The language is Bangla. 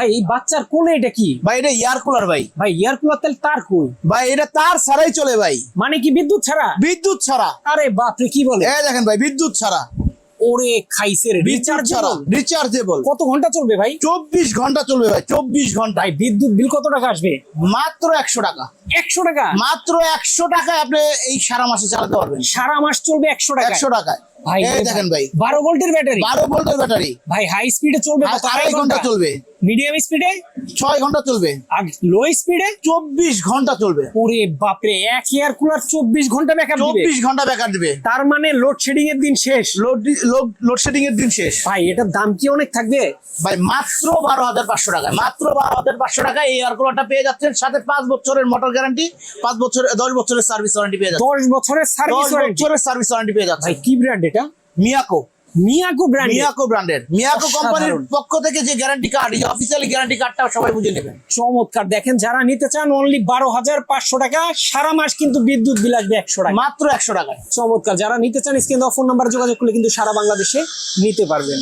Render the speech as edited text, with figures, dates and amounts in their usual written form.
ভাই এই বাচ্চার কোলে এটা কি? ভাই এটা এয়ার কুলার ভাই। ভাই এয়ার কুলার তাহলে তার কই? ভাই এটা তার ছাড়াই চলে ভাই, মানে কি বিদ্যুৎ ছাড়া? বিদ্যুৎ ছাড়া। আরে বাপরে কি বলে! এই দেখেন ভাই বিদ্যুৎ ছাড়া, ওরে খাইছে রে, বিদ্যুৎ ছাড়া, রিচার্জেবল। কত ঘন্টা চলবে ভাই? 24 ঘন্টা চলবে ভাই, 24 ঘন্টা। ভাই বিদ্যুৎ বিল কত টাকা আসবে? মাত্র 100 টাকা। 100 টাকা? মাত্র 100 টাকায় আপনি এই সারা মাসে চালাতে পারবেন। সারা মাস চলবে 100 টাকা? 100 টাকায়। ভাই এই দেখেন ভাই 12 ভোল্টের ব্যাটারি। 12 ভোল্টের ব্যাটারি ভাই হাই স্পিডে চলবে কত? 2.5 ঘন্টা চলবে। মিডিয়াম স্পিডে 6 ঘন্টা চলবে। আর লো স্পিডে 24 ঘন্টা চলবে। ওরে বাপরে, এক এয়ার কুলার 24 ঘন্টা ব্যাকআপ দিবে? 24 ঘন্টা ব্যাকআপ দিবে। তার মানে লোডশেডিং এর দিন শেষ। লোডশেডিং এর দিন শেষ। ভাই এটার দাম কি অনেক থাকবে? ভাই মাত্র 12,500 টাকা, মাত্র 12,500 টাকা এই এয়ার কুলারটা পেয়ে যাচ্ছেন। সাথে 5 বছরের মোটর গ্যারান্টি, 5 বছর 10 বছরের সার্ভিস ওয়ারেন্টি পেয়ে যাচ্ছেন। 10 বছরের সার্ভিস 10 ওয়ারেন্টি? বছরের সার্ভিস ওয়ারেন্টি পেয়ে যাচ্ছেন। ভাই কি ব্র্যান্ড এটা? মিয়াকো। মিয়াকো ব্র্যান্ড? মিয়াকো ব্র্যান্ডের, মিয়াকো কোম্পানির অসাধারণ। পক্ষ থেকে যে গ্যারান্টি কার্ড, এই অফিসিয়ালি গ্যারান্টি কার্ডটা সবাই বুঝে নেবেন। চমৎকার। দেখেন যারা নিতে চান অনলি 12,500 টাকা, সারা মাস কিন্তু বিদ্যুৎ বিল আসবে 100 টাকা, মাত্র 100 টাকায়। চমৎকার। যারা নিতে চান স্ক্রিনে দেওয়া ফোন নাম্বার যোগাযোগ করলে কিন্তু সারা বাংলাদেশে নিতে পারবেন।